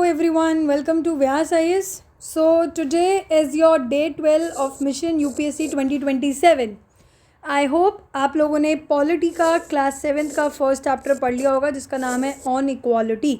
everyone, welcome to Vyas IAS. So today is your day 12 of mission UPSC 2027. I hope आप लोगों ने polity का class 7th का first chapter पढ़ लिया होगा जिसका नाम है ऑन इक्वालिटी.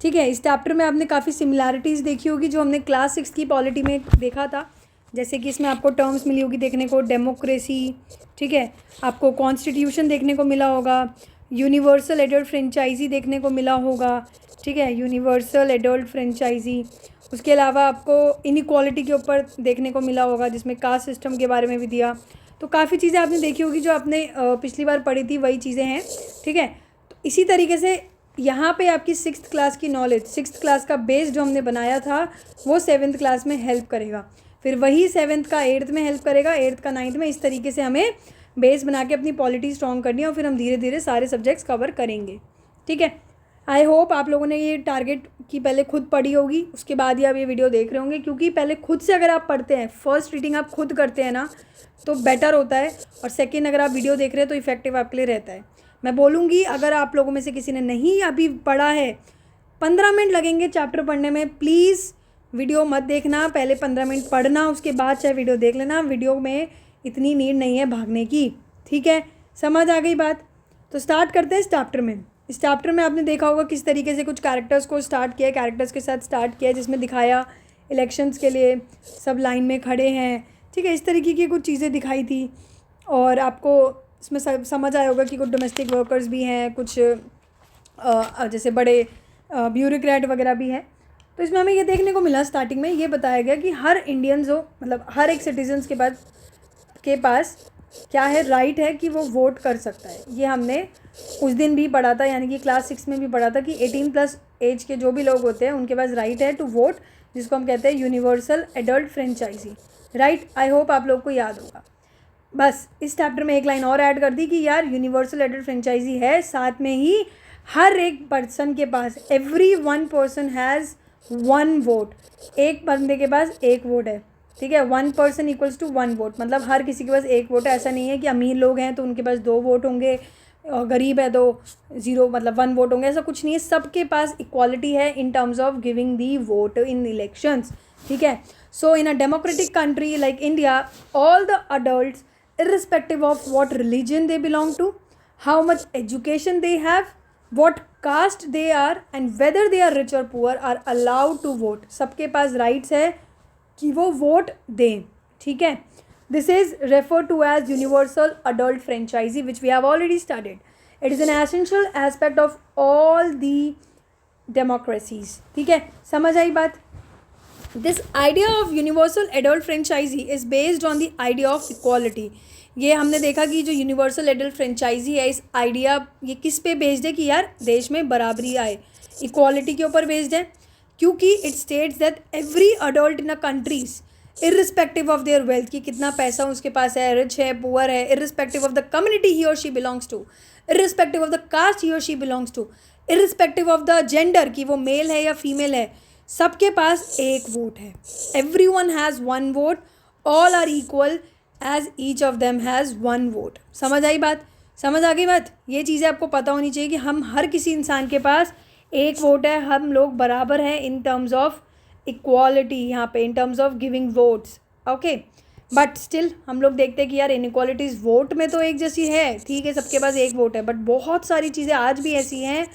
ठीक है, इस चैप्टर में आपने काफ़ी सिमिलैरिटीज़ देखी होगी जो हमने क्लास 6 की पॉलिटी में देखा था. जैसे कि इसमें आपको टर्म्स मिली होगी देखने को, डेमोक्रेसी, ठीक है, आपको कॉन्स्टिट्यूशन देखने को मिला होगा, यूनिवर्सल एडल्ट फ्रेंचाइजी देखने को मिला होगा. ठीक है, यूनिवर्सल एडल्ट फ्रेंचाइजी. उसके अलावा आपको इनइक्वालिटी के ऊपर देखने को मिला होगा जिसमें कास्ट सिस्टम के बारे में भी दिया. तो काफ़ी चीज़ें आपने देखी होगी जो आपने पिछली बार पढ़ी थी, वही चीज़ें हैं. ठीक है, तो इसी तरीके से यहाँ पे आपकी 6th क्लास की नॉलेज, 6th क्लास का बेस जो हमने बनाया था वो 7th क्लास में हेल्प करेगा. फिर वही 7th का 8th में हेल्प करेगा, 8th का 9th में. इस तरीके से हमें बेस बना के अपनी पॉलिटी स्ट्रॉन्ग करनी है और फिर हम धीरे धीरे सारे सब्जेक्ट्स कवर करेंगे. ठीक है, आई होप आप लोगों ने ये टारगेट की पहले खुद पढ़ी होगी, उसके बाद ही आप ये वीडियो देख रहे होंगे. क्योंकि पहले खुद से अगर आप पढ़ते हैं, फर्स्ट रीडिंग आप खुद करते हैं ना, तो बेटर होता है. और सेकंड अगर आप वीडियो देख रहे हैं तो इफेक्टिव आपके लिए रहता है. मैं बोलूँगी अगर आप लोगों में से किसी ने नहीं अभी पढ़ा है, 15 मिनट लगेंगे चैप्टर पढ़ने में. प्लीज़ वीडियो मत देखना, पहले 15 मिनट पढ़ना, उसके बाद चाहे वीडियो देख लेना. वीडियो में इतनी नीड नहीं है भागने की. ठीक है, समझ आ गई बात? तो स्टार्ट करते हैं इस चैप्टर में. इस चैप्टर में आपने देखा होगा किस तरीके से कुछ कैरेक्टर्स को स्टार्ट किया, कैरेक्टर्स के साथ स्टार्ट किया, जिसमें दिखाया इलेक्शंस के लिए सब लाइन में खड़े हैं. ठीक है, इस तरीके की कुछ चीज़ें दिखाई थी. और आपको इसमें समझ आया होगा कि कुछ डोमेस्टिक वर्कर्स भी हैं, कुछ जैसे बड़े ब्यूरोक्रेट वगैरह भी हैं. तो इसमें हमें ये देखने को मिला, स्टार्टिंग में ये बताया गया कि हर इंडियंस हो, मतलब हर एक सिटीजन्स के पास क्या है, राइट है कि वो वोट कर सकता है. ये हमने उस दिन भी पढ़ा था, यानी कि क्लास 6 में भी पढ़ा था कि 18+ एज के जो भी लोग होते हैं उनके पास राइट है टू वोट, जिसको हम कहते हैं universal adult franchise. Right, I hope आप लोग को याद होगा. बस इस चैप्टर में एक लाइन और ऐड कर दी कि यार यूनिवर्सल एडल्ट फ्रेंचाइजी है, साथ में ही हर एक पर्सन के पास, every one person has 1 vote. एक बंदे के पास 1 वोट है. ठीक है, 1 पर्सन इक्वल्स टू 1 वोट, मतलब हर किसी के पास 1 वोट है. ऐसा नहीं है कि अमीर लोग हैं तो उनके पास 2 वोट होंगे और गरीब है तो 0 मतलब 1 वोट होंगे. ऐसा कुछ नहीं है, सबके पास इक्वालिटी है in terms of giving the vote in elections. ठीक है, so in a democratic country like India, all the adults irrespective of what religion they belong to, how much education they have, what caste they are and whether they are rich or poor, are allowed to vote. सबके पास rights है कि वो vote दें. ठीक है, this is referred to as universal adult franchisee, which we have already studied. It is an essential aspect of all the democracies. ठीक है, समझ आई बात? This idea of universal adult franchisee is based on the idea of equality. ये हमने देखा कि जो यूनिवर्सल एडल्ट फ्रेंचाइजी है, इस आइडिया ये किस पे बेस्ड है कि यार देश में बराबरी आए, इक्वालिटी के ऊपर बेस्ड है. क्योंकि it states that every adult in a countries irrespective of their wealth, कि कितना पैसा उसके पास है, रिच है, पुअर है, irrespective of the community he or she belongs to, irrespective of the caste he or she belongs to, irrespective of the gender कि वो male है या फीमेल है, सबके पास 1 वोट है. Every one has 1 vote, all are equal as each of them has 1 vote. समझ आई बात? समझ आ गई बात? ये चीज़ें आपको पता होनी चाहिए कि हम हर किसी इंसान के पास 1 वोट है, हम लोग बराबर हैं इन टर्म्स ऑफ इक्वालिटी, यहाँ पे इन terms of giving votes. Okay, but still हम लोग देखते हैं कि यार इनइक्वालिटीज़ वोट में तो एक जैसी है. ठीक है, सबके पास 1 वोट है, बट बहुत सारी चीज़ें आज भी ऐसी हैं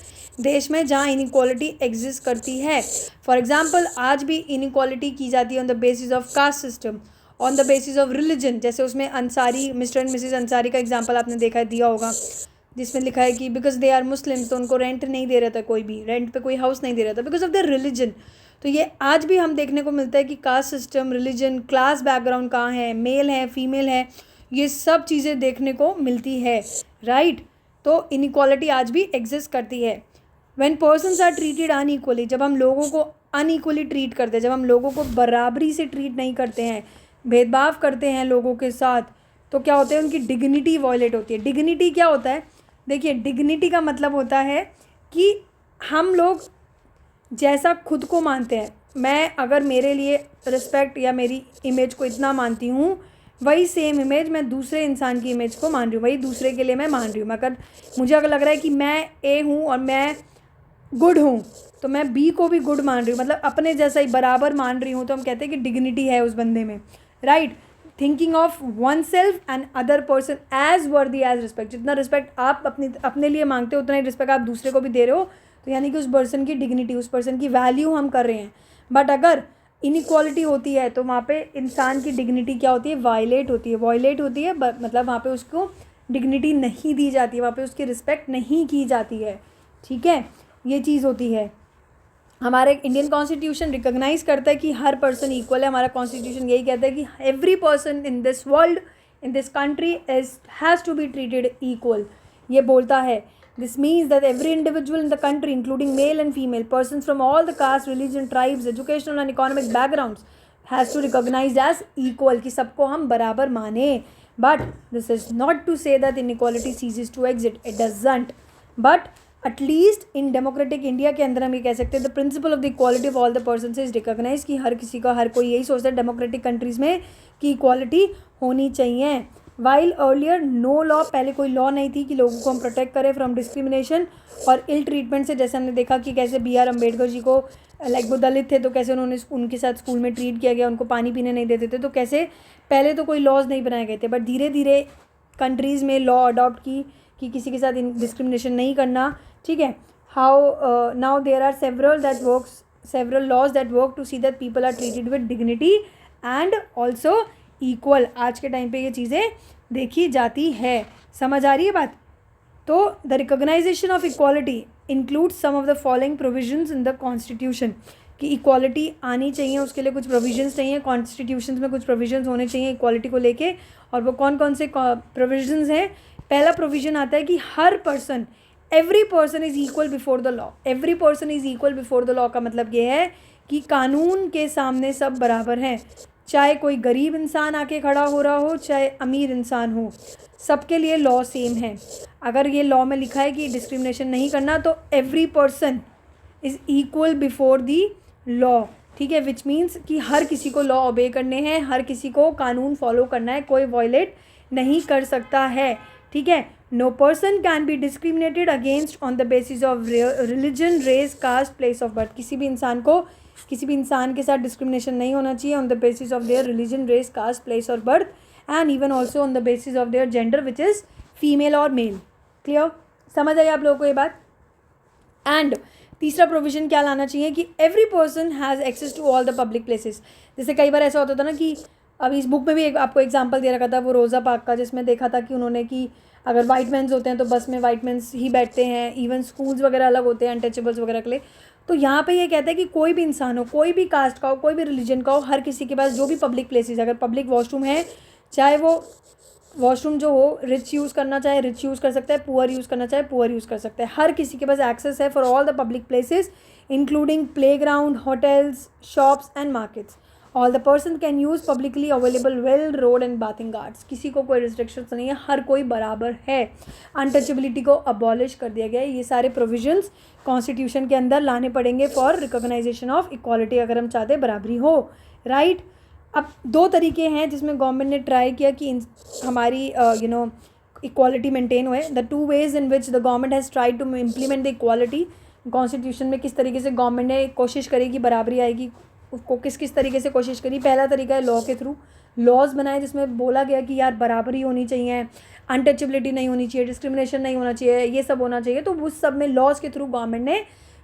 देश में जहाँ इनइक्वालिटी एग्जिस्ट करती है. फॉर एग्जांपल, आज भी इनइक्वालिटी की जाती है on the basis of caste system, on the basis of religion. जैसे उसमें Ansari, mister and Mrs Ansari का एग्जांपल आपने देखा है, दिया होगा, जिसमें लिखा है कि बिकॉज दे आर मुस्लिम्स, तो उनको रेंट नहीं दे रहा था, कोई भी रेंट पे कोई हाउस नहीं दे रहा था बिकॉज ऑफ देयर रिलीजन. तो ये आज भी हम देखने को मिलता है कि caste system, religion, class background कहाँ है, मेल है, फीमेल है, ये सब चीज़ें देखने को मिलती है. राइट, तो इनइक्वालिटी आज भी एग्जिस्ट करती है. When persons are treated unequally, जब हम लोगों को अनइक्वली ट्रीट करते हैं, जब हम लोगों को बराबरी से ट्रीट नहीं करते हैं, भेदभाव करते हैं लोगों के साथ, तो क्या होता है, उनकी डिग्निटी वॉयलेट होती है. डिग्निटी क्या होता है? देखिए, डिग्निटी का मतलब होता है कि हम लोग जैसा खुद को मानते हैं, मैं अगर मेरे लिए रिस्पेक्ट या मेरी इमेज को इतना मानती हूँ, वही सेम इमेज मैं दूसरे इंसान की इमेज को मान रही हूँ, वही दूसरे के लिए मैं मान रही हूँ. अगर मुझे अगर लग रहा है कि मैं ए हूँ और मैं गुड हूँ, तो मैं बी को भी गुड मान रही हूँ, मतलब अपने जैसा ही बराबर मान रही हूँ, तो हम कहते हैं कि डिग्निटी है उस बंदे में, right. Thinking of one self and other person as worthy as respect, जितना रिस्पेक्ट आप अपने लिए मांगते हो उतना ही रिस्पेक्ट आप दूसरे को भी दे रहे हो, तो यानी कि उस पर्सन की डिग्निटी, उस पर्सन की वैल्यू हम कर रहे हैं। बट अगर इनइक्वालिटी होती है तो वहाँ पे इंसान की डिग्निटी क्या होती है, वायलेट होती है, मतलब वहाँ पे उसको डिग्निटी नहीं दी जाती है, वहाँ पे उसकी रिस्पेक्ट नहीं की जाती है, ठीक है, ये चीज़ होती है। हमारे इंडियन कॉन्स्टिट्यूशन रिकॉग्नाइज करता है कि हर पर्सन इक्वल है। हमारा कॉन्स्टिट्यूशन यही कहता है कि every person in this world, in this country has to be treated equal, ये बोलता है। This means that every individual in the country including male and female person from all the caste, religion, tribes, educational and economic backgrounds has to recognise as equal, कि सबको हम बराबर माने। But this is not to say that inequality ceases to exit, it doesn't. But at least in democratic India के अंदर हम ये कह सकते हैं the principle of the equality of all the person is recognise, कि हर किसी का, हर कोई यही सोचता है डेमोक्रेटिक कंट्रीज़ में कि इक्वालिटी होनी चाहिए। वाइल अर्लियर नो लॉ, पहले कोई लॉ नहीं थी कि लोगों को हम प्रोटेक्ट करें फ्रॉम डिस्क्रिमिनेशन और इल ट्रीटमेंट से। जैसे हमने देखा कि कैसे बी आर अम्बेडकर जी को, लाइक वो दलित थे तो कैसे उनके साथ स्कूल में ट्रीट किया गया, उनको पानी पीने नहीं देते थे, तो कैसे पहले तो कोई लॉज नहीं बनाए गए थे, बट धीरे धीरे कंट्रीज़ में लॉ अडॉप्ट की कि किसी के साथ डिस्क्रिमिनेशन नहीं करना, ठीक है। How now there are several laws that work to see that people are treated with dignity and also equal. आज के टाइम पे ये चीज़ें देखी जाती है, समझ आ रही है बात। तो the recognition of equality includes some of the following provisions in the constitution, कि इक्वालिटी आनी चाहिए, उसके लिए कुछ प्रोविजंस चाहिए, कॉन्स्टिट्यूशन में कुछ प्रोविजंस होने चाहिए इक्वालिटी को लेके। और वो कौन कौन से प्रोविजंस हैं? पहला प्रोविजन आता है कि हर person, every person is equal before the law. Every person is equal before the law का मतलब ये है कि कानून के सामने सब बराबर हैं, चाहे कोई गरीब इंसान आके खड़ा हो रहा हो, चाहे अमीर इंसान हो, सबके लिए लॉ सेम है। अगर ये लॉ में लिखा है कि डिस्क्रिमिनेशन नहीं करना, तो every person is equal before the law, ठीक है, विच मीन्स कि हर किसी को लॉ ओबे करने हैं, हर किसी को कानून फॉलो करना है, कोई वायलेट नहीं कर सकता है, ठीक है। No person can be discriminated against on the basis of religion, race, caste, place of birth. किसी भी इंसान के साथ डिस्क्रिमिनेशन नहीं होना चाहिए on the basis of their religion, race, caste, place of birth, and even also on the basis of their gender which is female or male. Clear, समझ आई आप लोगों को ये बात। एंड तीसरा प्रोविजन क्या लाना चाहिए कि every person has access to all the public places. जैसे कई बार ऐसा होता था ना कि अभी इस बुक में भी एक आपको एग्जांपल दे रखा था, वो रोज़ा पार्क का, जिसमें देखा था कि उन्होंने कि अगर वाइट मैंस होते हैं तो बस में वाइट मैंस ही बैठते हैं, इवन स्कूल्स वगैरह अलग होते हैं अनटचेबल्स वगैरह के लिए। तो यहाँ पे ये कहता है कि कोई भी इंसान हो, कोई भी कास्ट का हो, कोई भी रिलीजन का हो, हर किसी के पास जो भी पब्लिक प्लेसेस, अगर पब्लिक वॉशरूम है, चाहे वो वॉशरूम जो हो रिच यूज़ करना चाहे रिच यूज़ कर सकता है, पुअर यूज़ करना चाहे पुअर यूज़ कर सकता है, हर किसी के पास एक्सेस है for all the public places including playground, hotels, shops and markets. All the person can use publicly available well, road and bathing guards. किसी को कोई रिस्ट्रिक्शंस नहीं है, हर कोई बराबर है। अनटचेबिलिटी को अबॉलिश कर दिया गया है। ये सारे प्रोविजंस कॉन्स्टिट्यूशन के अंदर लाने पड़ेंगे फॉर रिकॉग्नाइजेशन ऑफ इक्वालिटी, अगर हम चाहते बराबरी हो, राइट। अब दो तरीके हैं जिसमें गवर्नमेंट ने ट्राई किया कि हमारी इक्वालिटी मेंटेन हुए। The two ways in which the government has tried to implement the equality, constitution में किस तरीके से गवर्नमेंट ने कोशिश करी कि बराबरी आएगी, उसको किस तरीके से कोशिश करी। पहला तरीका है लॉ के थ्रू, लॉज बनाए जिसमें बोला गया कि यार बराबरी होनी चाहिए, अनटचेबिलिटी नहीं होनी चाहिए, डिस्क्रिमिनेशन नहीं होना चाहिए, ये सब होना चाहिए। तो उस सब में लॉज के थ्रू गवर्नमेंट ने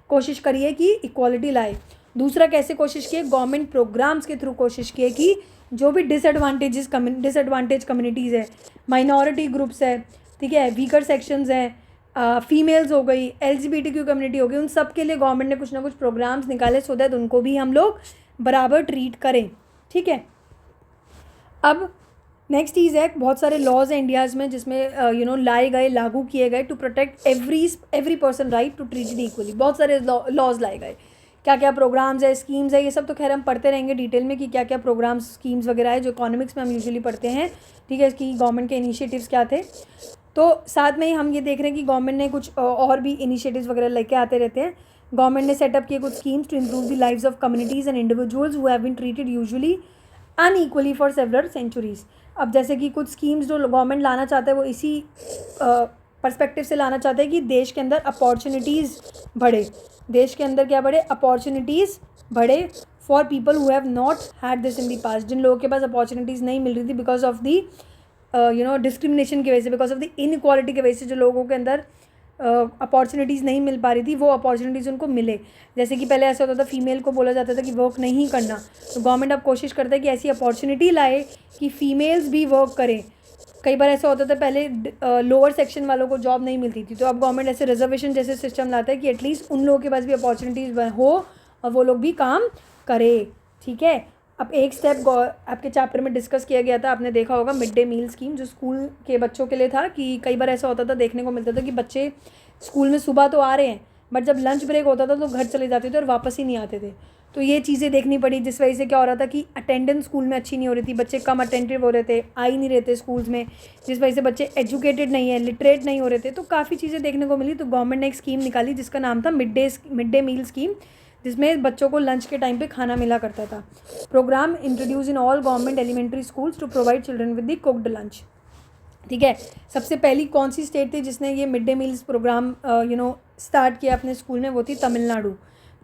कोशिश करी है कि इक्वालिटी लाए। दूसरा कैसे कोशिश की है? गवर्नमेंट प्रोग्राम्स के थ्रू कोशिश की है कि जो भी डिसएडवांटेज कम्युनिटीज़ है, माइनॉरिटी ग्रुप्स है, ठीक है, वीकर सेक्शंस हैं, फीमेल्स हो गई, LGBTQ कम्युनिटी हो गई, उन सब के लिए गवर्नमेंट ने कुछ ना कुछ प्रोग्राम्स निकाले सो दैट उनको भी हम लोग बराबर ट्रीट करें, ठीक है। अब नेक्स्ट चीज़ है, बहुत सारे लॉज हैं इंडियाज़ में जिसमें लाए गए, लागू किए गए to protect every person right to treat equally. बहुत सारे लॉज लाए गए। क्या क्या प्रोग्राम्स है, स्कीम्स है, ये सब तो खैर हम पढ़ते रहेंगे डिटेल में कि क्या क्या प्रोग्राम्स, स्कीम्स वगैरह है जो इकोनॉमिक्स में हम यूजुअली पढ़ते हैं, ठीक है, इसकी गवर्नमेंट के इनिशिएटिव्स क्या थे। तो साथ में ही हम ये देख रहे हैं कि गवर्नमेंट ने कुछ और भी इनिशिएटिव्स वगैरह लेके आते रहते हैं। गवर्नमेंट ने सेटअप किए कुछ schemes to improve the lives of communities and individuals who have been treated usually unequally for several centuries. अब जैसे कि कुछ स्कीम्स जो गवर्नमेंट लाना चाहता है वो इसी पर्सपेक्टिव से लाना चाहता है कि देश के अंदर अपॉर्चुनिटीज़ बढ़े, देश के अंदर क्या बढ़े, अपॉर्चुनिटीज़ बढ़े for people who have not had this in the past, जिन लोगों के पास अपॉर्चुनिटीज़ नहीं मिल रही थी बिकॉज ऑफ दी डिस्क्रिमिनेशन की वजह से, बिकॉज ऑफ द इनइक्वालिटी की वजह से जो लोगों के अंदर अपॉर्चुनिटीज़ नहीं मिल पा रही थी, वो अपॉर्चुनिटीज़ उनको मिले। जैसे कि पहले ऐसा होता था, फीमेल को बोला जाता था कि वर्क नहीं करना, तो गवर्नमेंट अब कोशिश करता है कि ऐसी अपॉर्चुनिटी लाए कि फ़ीमेल्स भी वर्क करें। कई बार ऐसा होता था पहले लोअर सेक्शन वालों को जॉब नहीं मिलती थी, तो अब गवर्नमेंट ऐसे रिजर्वेशन जैसे सिस्टम लाता है कि एटलीस्ट उन लोगों के पास भी अपॉर्चुनिटीज़ हो और वो लोग भी काम करें। ठीक है, अब एक स्टेप आपके चैप्टर में डिस्कस किया गया था, आपने देखा होगा, मिड डे मील स्कीम, जो स्कूल के बच्चों के लिए था। कि कई बार ऐसा होता था, देखने को मिलता था कि बच्चे स्कूल में सुबह तो आ रहे हैं, बट जब लंच ब्रेक होता था तो घर चले जाते थे और वापस ही नहीं आते थे। तो ये चीज़ें देखनी पड़ी, जिस वजह से क्या हो रहा था कि अटेंडेंस स्कूल में अच्छी नहीं हो रही थी, बच्चे कम अटेंटिव हो रहे थे, आ ही नहीं रहे थे स्कूल्स में, जिस वजह से बच्चे एजुकेटेड नहीं है, लिटरेट नहीं हो रहे थे। तो काफ़ी चीज़ें देखने को मिली। तो गवर्नमेंट ने एक स्कीम निकाली जिसका नाम था मिड डे मील स्कीम, जिसमें बच्चों को लंच के टाइम पे खाना मिला करता था। Programme introduce in all government elementary schools to provide children with the cooked lunch. ठीक है, सबसे पहली कौन सी स्टेट थी जिसने ये mid day meals programme start किया अपने स्कूल में, वो थी तमिलनाडु।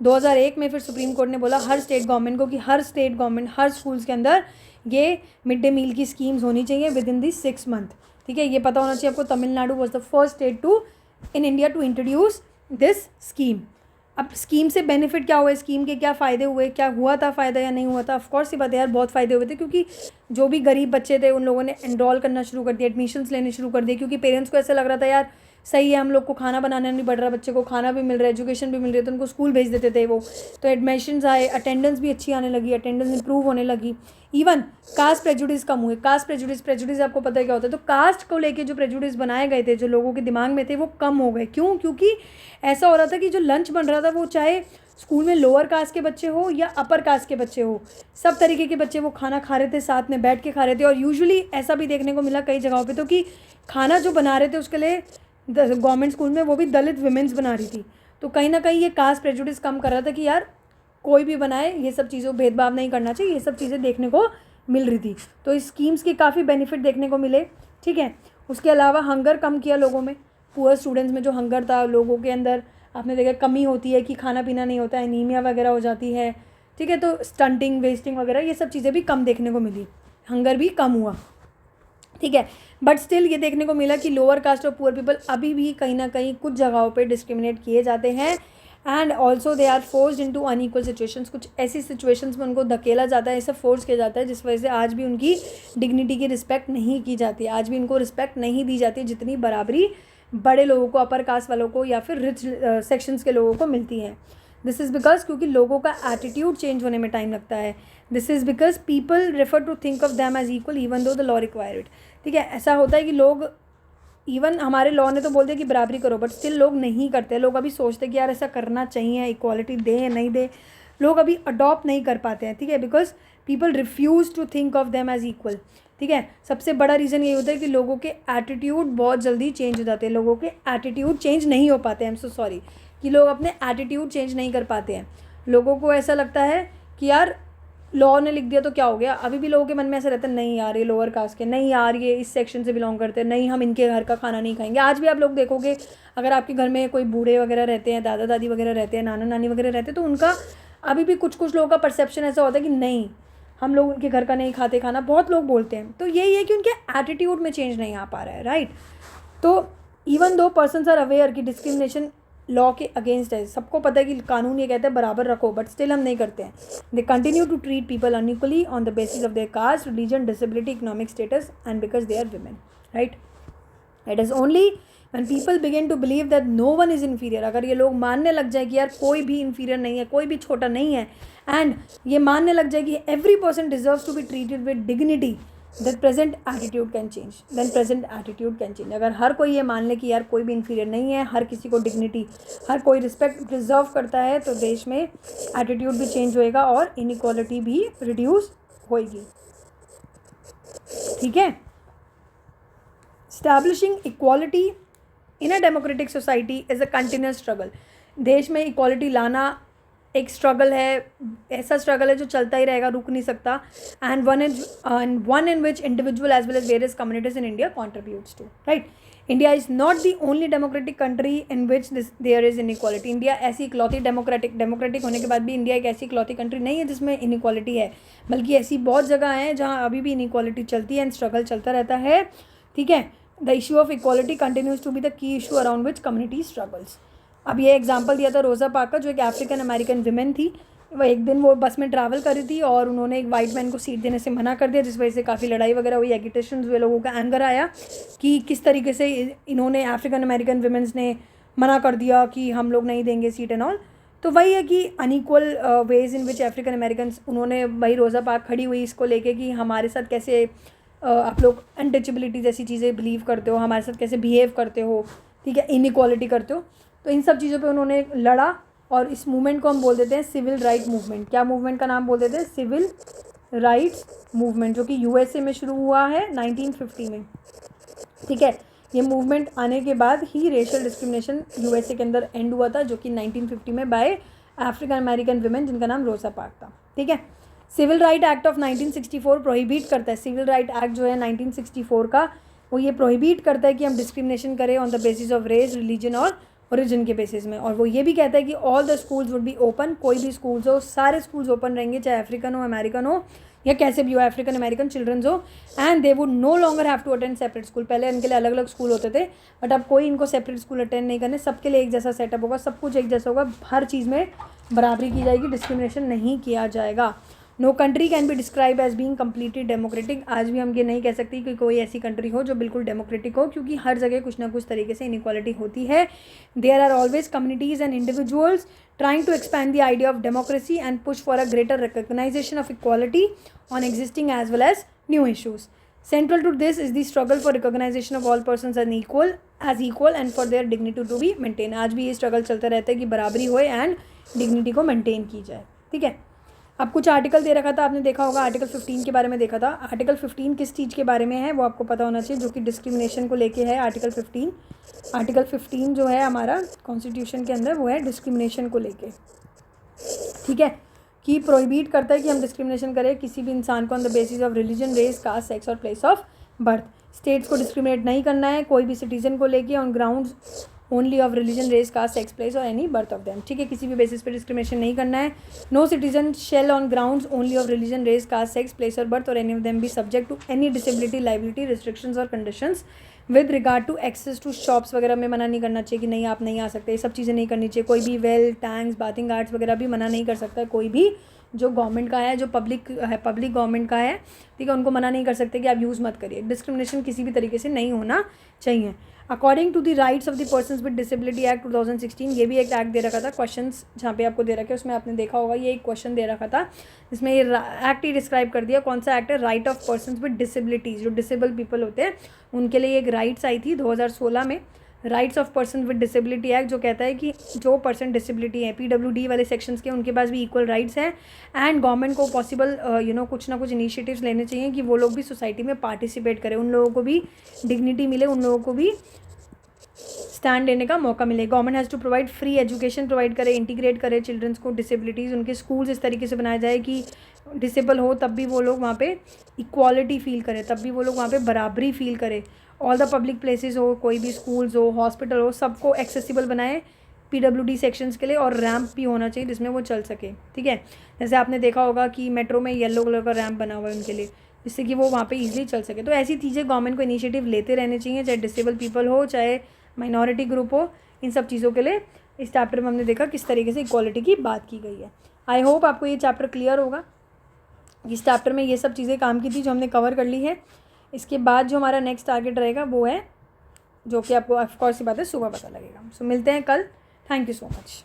2001 में फिर सुप्रीम कोर्ट ने बोला हर स्टेट गवर्नमेंट को कि हर स्टेट गवर्नमेंट हर स्कूल्स के अंदर ये मिड डे मील की स्कीम्स होनी चाहिए विद इन दी 6 मंथ। ठीक है, ये पता होना चाहिए आपको, Tamil Nadu was the first state to in India to introduce this scheme. अब स्कीम से बेनिफिट क्या हुआ, स्कीम के क्या फ़ायदे हुए, क्या हुआ था फ़ायदा या नहीं हुआ था? ऑफकोर्स ये बात है यार, बहुत फ़ायदे हुए थे, क्योंकि जो भी गरीब बच्चे थे उन लोगों ने एनरोल करना शुरू कर दिया, एडमिशन्स लेने शुरू कर दिए, क्योंकि पेरेंट्स को ऐसा लग रहा था यार सही है, हम लोग को खाना बनाना नहीं पड़ रहा, बच्चे को खाना भी मिल रहा है, एजुकेशन भी मिल रही है, तो उनको स्कूल भेज देते थे वो। तो एडमिशन्स आए, अटेंडेंस भी अच्छी आने लगी, अटेंडेंस इंप्रूव होने लगी। इवन कास्ट प्रेजुडिस कम हुए। कास्ट प्रेजुडिस आपको पता है क्या होता है? तो कास्ट को लेके जो प्रेजुडिस बनाए गए थे, जो लोगों के दिमाग में थे, वो कम हो गए। क्यों? क्योंकि ऐसा हो रहा था कि जो लंच बन रहा था वो चाहे स्कूल में लोअर कास्ट के बच्चे हो या अपर कास्ट के बच्चे हो, सब तरीके के बच्चे वो खाना खा रहे थे, साथ में बैठ के खा रहे थे। और यूजुअली ऐसा भी देखने को मिला कई जगहों पे तो कि खाना जो बना रहे थे उसके लिए गवर्नमेंट स्कूल में वो भी दलित विमेंस बना रही थी। तो कहीं ना कहीं ये कास्ट प्रेजुडिस कम कर रहा था कि यार कोई भी बनाए, ये सब चीज़ों भेदभाव नहीं करना चाहिए, ये सब चीज़ें देखने को मिल रही थी। तो इस स्कीम्स के काफ़ी बेनिफिट देखने को मिले। ठीक है, उसके अलावा हंगर कम किया लोगों में, पुअर स्टूडेंट्स में जो हंगर था लोगों के अंदर, आपने देखा कमी होती है कि खाना पीना नहीं होता है, एनीमिया वगैरह हो जाती है। ठीक है, तो स्टंटिंग, वेस्टिंग वगैरह ये सब चीज़ें भी कम देखने को मिली, हंगर भी कम हुआ। ठीक है, बट स्टिल ये देखने को मिला कि लोअर कास्ट और पुअर पीपल अभी भी कहीं ना कहीं कुछ जगहों पे डिस्क्रिमिनेट किए जाते हैं, and also they are forced into unequal situations. कुछ ऐसी सिचुएशंस में उनको धकेला जाता है, ऐसा फोर्स किया जाता है जिस वजह से आज भी उनकी डिग्निटी की रिस्पेक्ट नहीं की जाती, आज भी उनको रिस्पेक्ट नहीं दी जाती जितनी बराबरी बड़े लोगों को, अपर कास्ट वालों को या फिर रिच सेक्शंस के लोगों को मिलती है। दिस इज़ बिकॉज क्योंकि लोगों का एटीट्यूड चेंज होने में टाइम लगता है। This is because people refer to think of them as equal even though the law require it. ठीक है, ऐसा होता है कि लोग, इवन हमारे लॉ ने तो बोल दिया कि बराबरी करो, बट स्टिल लोग नहीं करते। लोग अभी सोचते कि यार ऐसा करना चाहिए, इक्वालिटी दे या नहीं दे, लोग अभी अडॉप्ट नहीं कर पाते हैं। ठीक है, because people refuse to think of them as equal. ठीक है, सबसे बड़ा रीज़न ये होता है कि लोगों के एटीट्यूड बहुत जल्दी चेंज हो जाते हैं, लोगों के एटीट्यूड चेंज नहीं हो पाते हैं। आई एम सो सॉरी कि लोग अपने एटीट्यूड चेंज नहीं कर पाते हैं। लोगों को ऐसा लगता है कि यार लॉ ने लिख दिया तो क्या हो गया। अभी भी लोगों के मन में ऐसा रहता है, नहीं यार ये लोअर कास्ट के, नहीं यार ये इस सेक्शन से बिलोंग करते हैं, नहीं हम इनके घर का खाना नहीं खाएंगे। आज भी आप लोग देखोगे, अगर आपके घर में कोई बूढ़े वगैरह रहते हैं, दादा दादी वगैरह रहते हैं, नाना नानी वगैरह रहते हैं, तो उनका अभी भी कुछ लोगों का परसेप्शन ऐसा होता है कि नहीं हम लोग उनके घर का नहीं खाते खाना, बहुत लोग बोलते हैं। तो यही है कि उनके एटीट्यूड में चेंज नहीं आ पा रहा है, राइट। तो even though persons are aware कि डिस्क्रिमिनेशन लॉ के अगेंस्ट है, सबको पता है कि कानून ये कहता है बराबर रखो, बट स्टिल हम नहीं करते हैं। They continue to treat people unequally on the basis of their caste, religion, disability, economic status and because they are women, right. It is only when people begin to believe that no one is inferior, अगर ये लोग मानने लग जाए कि यार कोई भी इन्फीरियर नहीं है, कोई भी छोटा नहीं है, एंड ये मानने लग जाए कि every person deserves to be treated with dignity, then present attitude can change, then present attitude can change। अगर हर कोई ये मान ले कि यार कोई भी इन्फीरियर नहीं है, हर किसी को डिग्निटी, हर कोई रिस्पेक्ट डिजर्व करता है, तो देश में एटीट्यूड भी चेंज होएगा और इनइक्वालिटी भी रिड्यूस होएगी। ठीक है, establishing equality in a democratic society is a continuous struggle. देश में इक्वालिटी लाना एक स्ट्रगल है, ऐसा स्ट्रगल है जो चलता ही रहेगा, रुक नहीं सकता। And one in which individual as well as various communities in India contributes to, right. India is not the only democratic country in which there is inequality. India ऐसी इकलौती डेमोक्रेटिक होने के बाद भी इंडिया एक ऐसी इकलौती कंट्री नहीं है जिसमें इनइक्वालिटी है, बल्कि ऐसी बहुत जगह हैं जहाँ अभी भी इनइक्वालिटी चलती है एंड स्ट्रगल चलता रहता है। ठीक है, the issue of equality continues to be the key issue around which community struggles. अब ये एग्जाम्पल दिया था रोज़ा पार्कर का, जो एक अफ्रीकन अमेरिकन विमेन थी। वह एक दिन वो बस में ट्रैवल कर रही थी और उन्होंने एक वाइट मैन को सीट देने से मना कर दिया, जिस वजह से काफ़ी लड़ाई वगैरह हुई, एगिटेशन हुए, लोगों का एंगर आया कि किस तरीके से इन्होंने अफ्रीकन अमेरिकन विमेंस ने मना कर दिया कि हम लोग नहीं देंगे सीट एंड ऑल। तो वही है कि unequal veg in which African American, उन्होंने वही रोज़ा पार्क खड़ी हुई इसको लेके कि हमारे साथ कैसे आप लोग अनटचेबिलिटी जैसी चीज़ें बिलीव करते हो, हमारे साथ कैसे बिहेव करते हो, ठीक है, इनइक्वालिटी करते हो। तो इन सब चीज़ों पे उन्होंने लड़ा और इस मूवमेंट को हम बोल देते हैं सिविल राइट मूवमेंट। क्या मूवमेंट का नाम बोल देते हैं? सिविल राइट्स मूवमेंट, जो कि यूएसए में शुरू हुआ है 1950 में। ठीक है, ये मूवमेंट आने के बाद ही रेशियल डिस्क्रिमिनेशन यूएसए के अंदर एंड हुआ था, जो कि 1950 में बाय अफ्रीकन अमेरिकन विमेन, जिनका नाम रोज़ा पार्क था। ठीक है, civil right act of 1964 prohibit करता है, सिविल राइट एक्ट जो है 1964 का, वो ये प्रोहिबिट करता है कि हम डिस्क्रिमिनेशन करें on the basis of race, religion और ओरिजिन के बेसिस में। और वो ये भी कहता है कि all the schools would be open, कोई भी स्कूल्स हो, सारे स्कूल्स ओपन रहेंगे, चाहे अफ्रीकन हो, अमेरिकन हो या कैसे भी हो, अफ्रीकन अमेरिकन चिल्ड्रंस हो, and they would no longer have to attend separate school. पहले इनके लिए अलग अलग स्कूल होते थे, बट अब कोई इनको सेपरेट स्कूल अटेंड नहीं करने, सबके लिए एक जैसा सेटअप होगा, सब कुछ एक जैसा होगा, हर चीज़ में बराबरी की जाएगी, डिस्क्रिमिनेशन नहीं किया जाएगा। No country can be describe as being completely democratic. आज भी हम ये नहीं कह सकते कि कोई ऐसी कंट्री हो जो बिल्कुल डेमोक्रेटिक हो, क्योंकि हर जगह कुछ ना कुछ तरीके से इनइक्वालिटी होती है। There are always communities and individuals trying to expand the idea of democracy and push for a greater recognition of equality on existing as well as new issues. Central to this is the struggle for recognition of all persons as equal and for their dignity to be maintained. आज भी ये struggle चलता रहता है कि बराबरी होए and dignity को maintain की जाए। ठीक है, अब कुछ आर्टिकल दे रखा था, आपने देखा होगा, आर्टिकल 15 के बारे में देखा था। आर्टिकल 15 किस चीज़ के बारे में है वो आपको पता होना चाहिए, जो कि डिस्क्रिमिनेशन को लेके है। आर्टिकल 15 जो है हमारा कॉन्स्टिट्यूशन के अंदर, वो है डिस्क्रिमिनेशन को लेके। ठीक है, कि प्रोहिबिट करता है कि हम डिस्क्रिमिनेशन करें किसी भी इंसान को on the basis of religion, race, caste, sex और प्लेस ऑफ बर्थ। स्टेट्स को डिस्क्रिमिनेट नहीं करना है कोई भी सिटीजन को लेके on grounds only of religion, race, caste, sex, place और एनी बर्थ ऑफ देम। ठीक है, किसी भी बेसिस पे डिस्क्रिमिनेशन नहीं करना है। No citizen shall on grounds only of religion, race, caste, sex, place of birth or any of them be subject to any disability, liability, restrictions or conditions with regard to access to shops वगैरह में मना नहीं करना चाहिए कि नहीं आप नहीं आ सकते, ये सब चीज़ें नहीं करनी चाहिए। कोई भी वेल, टैंक्स, बाथिंग आर्ट्स वगैरह भी मना नहीं कर सकता है कोई भी, जो गवर्नमेंट का है, जो पब्लिक गवर्नमेंट का है। ठीक है, उनको मना नहीं कर सकते कि आप यूज़ मत करिए। डिस्क्रिमिनेशन किसी भी तरीके से नहीं होना चाहिए। According to the rights of the persons with disability act 2016, ये भी एक एक्ट दे रखा था। क्वेश्चंस जहाँ पे आपको दे रखे उसमें आपने देखा होगा, ये एक क्वेश्चन दे रखा था जिसमें ये एक्ट ही डिस्क्राइब कर दिया। कौन सा एक्ट है? Right of persons with disabilities, जो डिसेबल पीपल होते हैं उनके लिए एक राइट्स आई थी 2016 में, rights of person with disability act, जो कहता है कि जो पर्सन डिसेबिलिटी है, PWD वाले सेक्शंस के, उनके पास भी इक्वल राइट्स हैं एंड गवर्नमेंट को पॉसिबल कुछ ना कुछ इनिशिएटिव्स लेने चाहिए कि वो लोग भी सोसाइटी में पार्टिसिपेट करें, उन लोगों को भी डिग्निटी मिले, उन लोगों को भी स्टैंड लेने का मौका मिले। Government has to provide free education provide करे, इंटीग्रेट करे चिल्ड्रंस को डिसेबिलिटीज़, उनके स्कूल्स इस तरीके से बनाए जाए कि डिसेबल हो तब भी वो लोग वहाँ पे इक्वालिटी फील करें, तब भी वो लोग वहाँ पे बराबरी फील करें। ऑल द पब्लिक प्लेसेस हो, कोई भी स्कूल्स हो, हॉस्पिटल हो, सबको एक्सेसिबल बनाए PWD सेक्शंस के लिए, और रैम्प भी होना चाहिए जिसमें वो चल सके। ठीक है, जैसे आपने देखा होगा कि मेट्रो में येलो कलर का रैम्प बना हुआ है उनके लिए, जिससे कि वो वहाँ पे ईजिली चल सके। तो ऐसी चीज़ें गवर्नमेंट को इनिशिएटिव लेते रहने चाहिए, चाहे डिसेबल पीपल हो, चाहे माइनॉरिटी ग्रुप हो, इन सब चीज़ों के लिए। इस चैप्टर में हमने देखा किस तरीके से इक्वालिटी की बात की गई है। आई होप आपको ये चैप्टर क्लियर होगा। इस चैप्टर में ये सब चीज़ें काम की थी जो हमने कवर कर ली है। इसके बाद जो हमारा नेक्स्ट टारगेट रहेगा वो है, जो कि आपको ऑफकोर्स की बात है, सुबह पता लगेगा। सो मिलते हैं कल। Thank you so much.